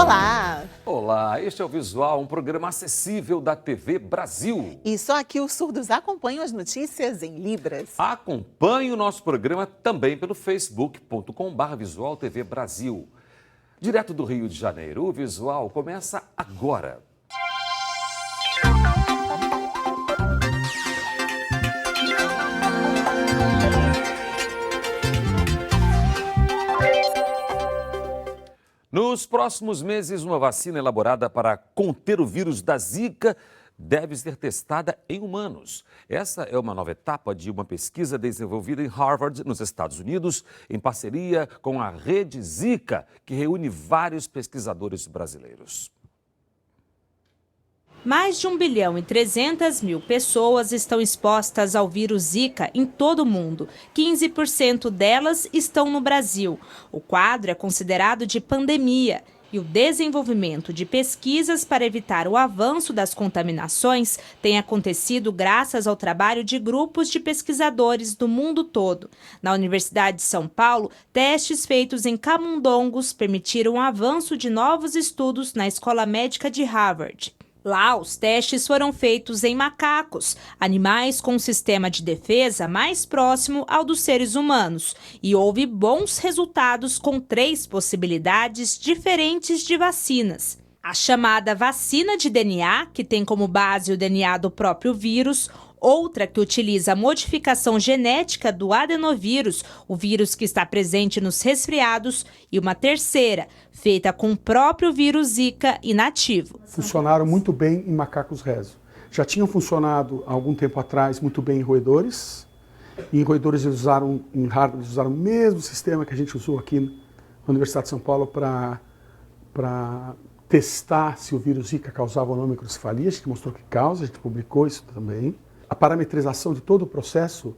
Olá! Olá, este é o Visual, um programa acessível da TV Brasil. E só aqui os surdos acompanham as notícias em Libras. Acompanhe o nosso programa também pelo facebook.com/Visual TV Brasil. Direto do Rio de Janeiro, o Visual começa agora. Nos próximos meses, uma vacina elaborada para conter o vírus da Zika deve ser testada em humanos. Essa é uma nova etapa de uma pesquisa desenvolvida em Harvard, nos Estados Unidos, em parceria com a Rede Zika, que reúne vários pesquisadores brasileiros. Mais de 1,3 bilhão pessoas estão expostas ao vírus Zika em todo o mundo. 15% delas estão no Brasil. O quadro é considerado de pandemia e o desenvolvimento de pesquisas para evitar o avanço das contaminações tem acontecido graças ao trabalho de grupos de pesquisadores do mundo todo. Na Universidade de São Paulo, testes feitos em camundongos permitiram o avanço de novos estudos na Escola Médica de Harvard. Lá, os testes foram feitos em macacos, animais com um sistema de defesa mais próximo ao dos seres humanos, e houve bons resultados com 3 possibilidades diferentes de vacinas. A chamada vacina de DNA, que tem como base o DNA do próprio vírus, outra que utiliza a modificação genética do adenovírus, o vírus que está presente nos resfriados, e uma terceira, feita com o próprio vírus Zika inativo. Funcionaram muito bem em macacos rezo. Já tinham funcionado há algum tempo atrás muito bem em roedores. E em roedores eles usaram, em Harvard, eles usaram o mesmo sistema que a gente usou aqui na Universidade de São Paulo para testar se o vírus Zika causava ou não microcefalia. A gente mostrou que causa, a gente publicou isso também. A parametrização de todo o processo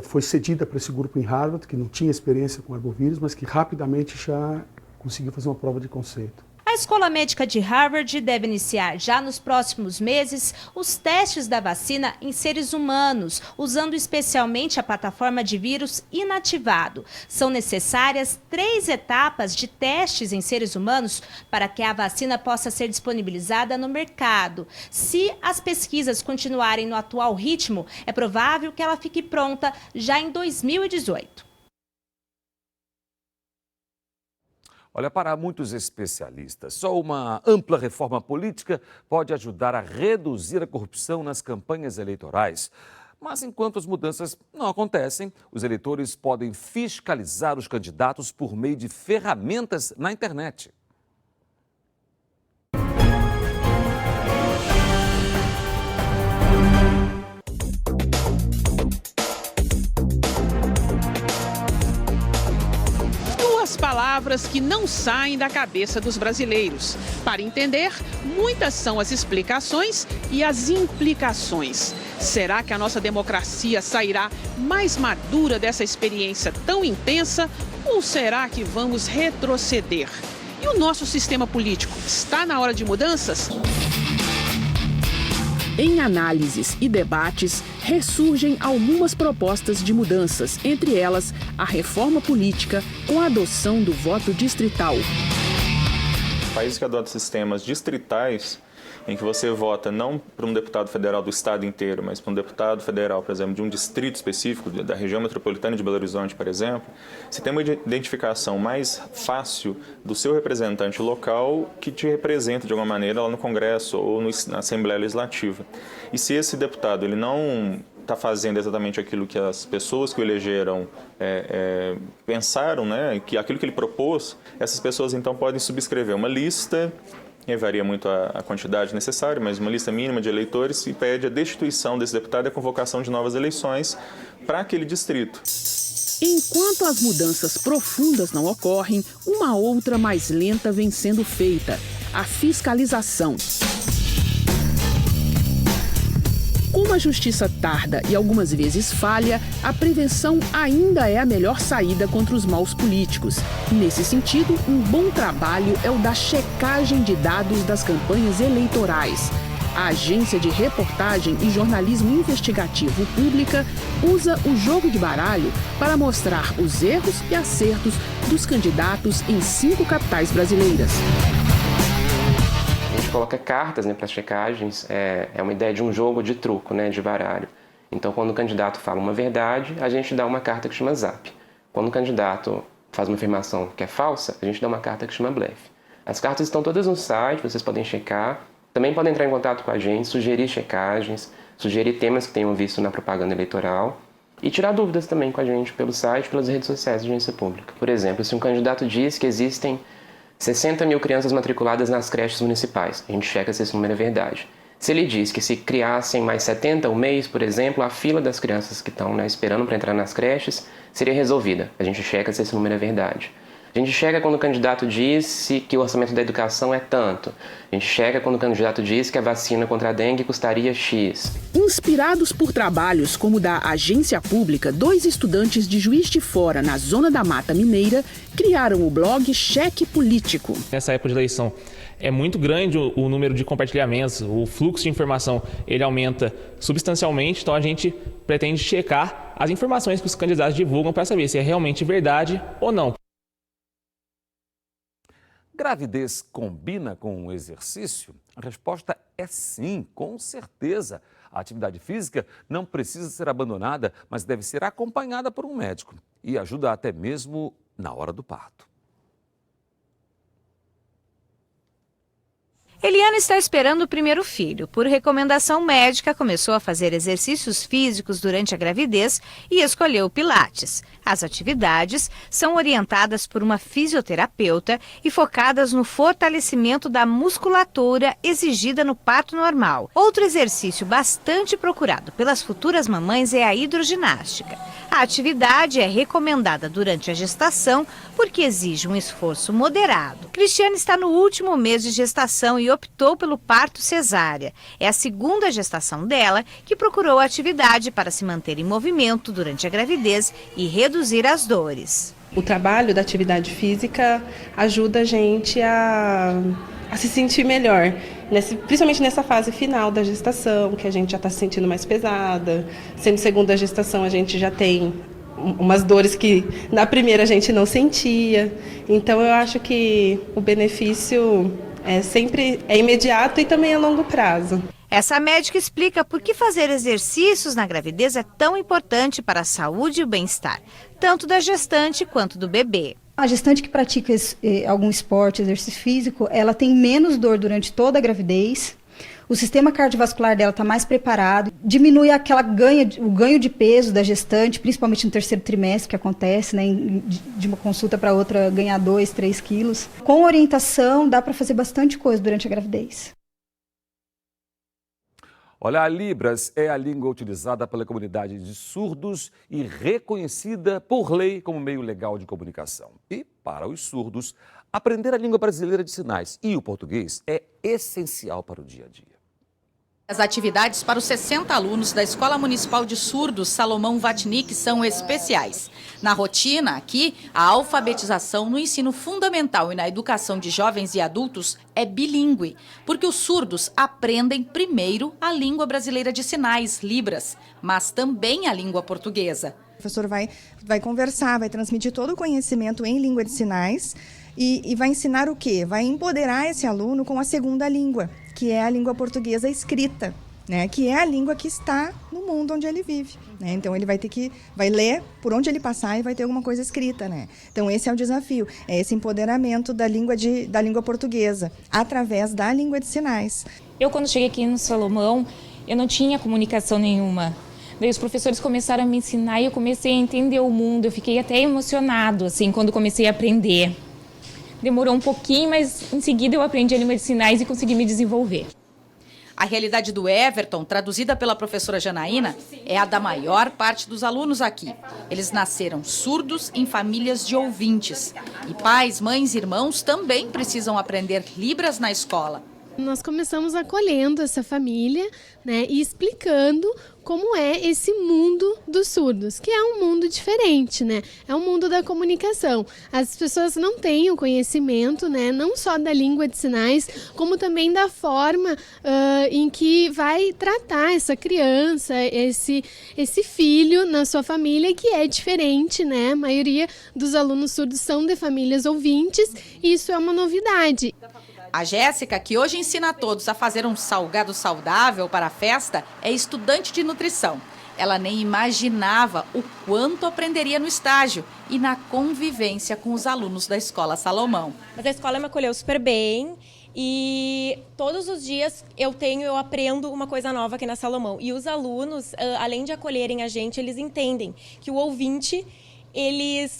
foi cedida para esse grupo em Harvard, que não tinha experiência com arbovírus, mas que rapidamente já conseguiu fazer uma prova de conceito. A Escola Médica de Harvard deve iniciar já nos próximos meses os testes da vacina em seres humanos, usando especialmente a plataforma de vírus inativado. São necessárias 3 etapas de testes em seres humanos para que a vacina possa ser disponibilizada no mercado. Se as pesquisas continuarem no atual ritmo, é provável que ela fique pronta já em 2018. Olha, para muitos especialistas, só uma ampla reforma política pode ajudar a reduzir a corrupção nas campanhas eleitorais. Mas enquanto as mudanças não acontecem, os eleitores podem fiscalizar os candidatos por meio de ferramentas na internet. Palavras que não saem da cabeça dos brasileiros. Para entender, muitas são as explicações e as implicações. Será que a nossa democracia sairá mais madura dessa experiência tão intensa ou será que vamos retroceder? E o nosso sistema político está na hora de mudanças? Em análises e debates, ressurgem algumas propostas de mudanças, entre elas a reforma política com a adoção do voto distrital. Países que adotam sistemas distritais, em que você vota não para um deputado federal do estado inteiro, mas para um deputado federal, por exemplo, de um distrito específico, da região metropolitana de Belo Horizonte, por exemplo, você tem uma identificação mais fácil do seu representante local que te representa de alguma maneira lá no Congresso ou na Assembleia Legislativa. E se esse deputado ele não está fazendo exatamente aquilo que as pessoas que o elegeram pensaram, né, que aquilo que ele propôs, essas pessoas então podem subscrever uma lista. Varia muito a quantidade necessária, mas uma lista mínima de eleitores e pede a destituição desse deputado e a convocação de novas eleições para aquele distrito. Enquanto as mudanças profundas não ocorrem, uma outra mais lenta vem sendo feita: a fiscalização. Como a justiça tarda e algumas vezes falha, a prevenção ainda é a melhor saída contra os maus políticos. Nesse sentido, um bom trabalho é o da checagem de dados das campanhas eleitorais. A agência de reportagem e jornalismo investigativo pública usa o jogo de baralho para mostrar os erros e acertos dos candidatos em 5 capitais brasileiras. A gente coloca cartas, para checagens, é uma ideia de um jogo de truco, de baralho. Então, quando o candidato fala uma verdade, a gente dá uma carta que chama zap. Quando o candidato faz uma afirmação que é falsa, a gente dá uma carta que chama blefe. As cartas estão todas no site, vocês podem checar. Também podem entrar em contato com a gente, sugerir checagens, sugerir temas que tenham visto na propaganda eleitoral e tirar dúvidas também com a gente pelo site, pelas redes sociais da agência pública. Por exemplo, se um candidato diz que existem 60 mil crianças matriculadas nas creches municipais, a gente checa se esse número é verdade. Se ele diz que se criassem mais 70 ao mês, por exemplo, a fila das crianças que estão esperando para entrar nas creches seria resolvida. A gente checa se esse número é verdade. A gente checa quando o candidato diz que o orçamento da educação é tanto. A gente checa quando o candidato diz que a vacina contra a dengue custaria X. Inspirados por trabalhos como o da agência pública, 2 estudantes de Juiz de Fora, na zona da Mata Mineira, criaram o blog Cheque Político. Nessa época de eleição é muito grande o número de compartilhamentos, o fluxo de informação ele aumenta substancialmente, então a gente pretende checar as informações que os candidatos divulgam para saber se é realmente verdade ou não. Gravidez combina com o exercício? A resposta é sim, com certeza. A atividade física não precisa ser abandonada, mas deve ser acompanhada por um médico e ajuda até mesmo na hora do parto. Eliana está esperando o primeiro filho. Por recomendação médica, começou a fazer exercícios físicos durante a gravidez e escolheu o Pilates. As atividades são orientadas por uma fisioterapeuta e focadas no fortalecimento da musculatura exigida no parto normal. Outro exercício bastante procurado pelas futuras mamães é a hidroginástica. A atividade é recomendada durante a gestação porque exige um esforço moderado. Cristiane está no último mês de gestação e optou pelo parto cesárea. É a segunda gestação dela que procurou a atividade para se manter em movimento durante a gravidez e reduzir as dores. O trabalho da atividade física ajuda a gente a se sentir melhor, principalmente nessa fase final da gestação, que a gente já está se sentindo mais pesada. Sendo segunda gestação, a gente já tem umas dores que na primeira a gente não sentia. Então eu acho que o benefício sempre é imediato e também a longo prazo. Essa médica explica por que fazer exercícios na gravidez é tão importante para a saúde e o bem-estar, tanto da gestante quanto do bebê. A gestante que pratica algum esporte, exercício físico, ela tem menos dor durante toda a gravidez. O sistema cardiovascular dela está mais preparado, diminui o ganho de peso da gestante, principalmente no terceiro trimestre, que acontece, de uma consulta para outra ganhar 2, 3 quilos. Com orientação, dá para fazer bastante coisa durante a gravidez. Olha, a Libras é a língua utilizada pela comunidade de surdos e reconhecida por lei como meio legal de comunicação. E, para os surdos, aprender a língua brasileira de sinais e o português é essencial para o dia a dia. As atividades para os 60 alunos da Escola Municipal de Surdos Salomão Vatnik são especiais. Na rotina, aqui, a alfabetização no ensino fundamental e na educação de jovens e adultos é bilíngue, porque os surdos aprendem primeiro a língua brasileira de sinais, Libras, mas também a língua portuguesa. O professor vai conversar, vai transmitir todo o conhecimento em língua de sinais e vai ensinar o quê? Vai empoderar esse aluno com a segunda língua, que é a língua portuguesa escrita, que é a língua que está no mundo onde ele vive. Então ele vai ler por onde ele passar e vai ter alguma coisa escrita. Então esse é o desafio, é esse empoderamento da língua portuguesa, através da língua de sinais. Eu, quando cheguei aqui no Salomão, eu não tinha comunicação nenhuma. Daí os professores começaram a me ensinar e eu comecei a entender o mundo. Eu fiquei até emocionado, assim, quando comecei a aprender. Demorou um pouquinho, mas em seguida eu aprendi a língua de sinais e consegui me desenvolver. A realidade do Everton, traduzida pela professora Janaína, é a da maior parte dos alunos aqui. Eles nasceram surdos em famílias de ouvintes. E pais, mães e irmãos também precisam aprender Libras na escola. Nós começamos acolhendo essa família, né, e explicando como é esse mundo dos surdos, que é um mundo diferente, né? É um mundo da comunicação. As pessoas não têm o conhecimento, né, não só da língua de sinais, como também da forma em que vai tratar essa criança, esse filho na sua família, que é diferente, né? A maioria dos alunos surdos são de famílias ouvintes, e isso é uma novidade. A Jéssica, que hoje ensina a todos a fazer um salgado saudável para a festa, é estudante de nutrição. Ela nem imaginava o quanto aprenderia no estágio e na convivência com os alunos da Escola Salomão. Mas a escola me acolheu super bem e todos os dias eu aprendo uma coisa nova aqui na Salomão. E os alunos, além de acolherem a gente, eles entendem que o ouvinte...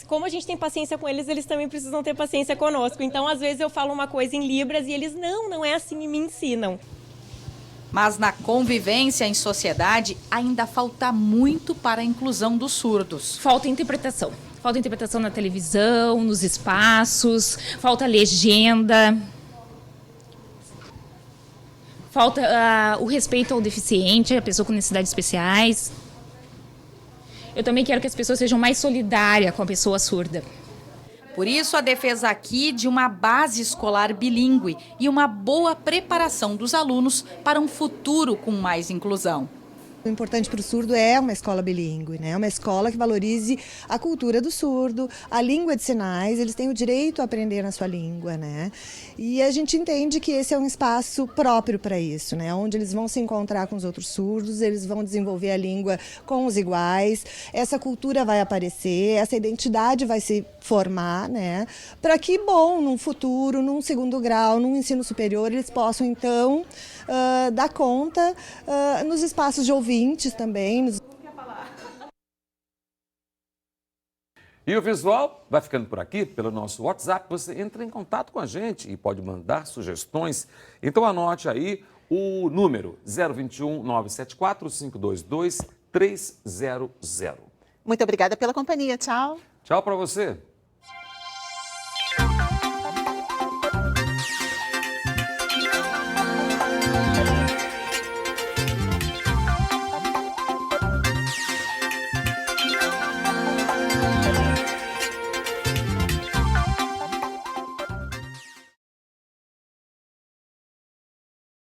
como a gente tem paciência com eles, eles também precisam ter paciência conosco. Então, às vezes eu falo uma coisa em Libras e eles, não é assim, e me ensinam. Mas na convivência em sociedade, ainda falta muito para a inclusão dos surdos. Falta interpretação. Falta interpretação na televisão, nos espaços, falta legenda. Falta o respeito ao deficiente, a pessoa com necessidades especiais. Eu também quero que as pessoas sejam mais solidárias com a pessoa surda. Por isso, a defesa aqui de uma base escolar bilíngue e uma boa preparação dos alunos para um futuro com mais inclusão. O importante para o surdo é uma escola bilíngue, né? Uma escola que valorize a cultura do surdo, a língua de sinais, eles têm o direito a aprender na sua língua, né? E a gente entende que esse é um espaço próprio para isso, né? Onde eles vão se encontrar com os outros surdos, eles vão desenvolver a língua com os iguais, essa cultura vai aparecer, essa identidade vai se formar, né? Para que, num futuro, num segundo grau, num ensino superior, eles possam, então, dar conta nos espaços de ouvintes também. E o visual vai ficando por aqui, pelo nosso WhatsApp. Você entra em contato com a gente e pode mandar sugestões. Então anote aí o número 021 974 522 300. Muito obrigada pela companhia. Tchau. Tchau para você.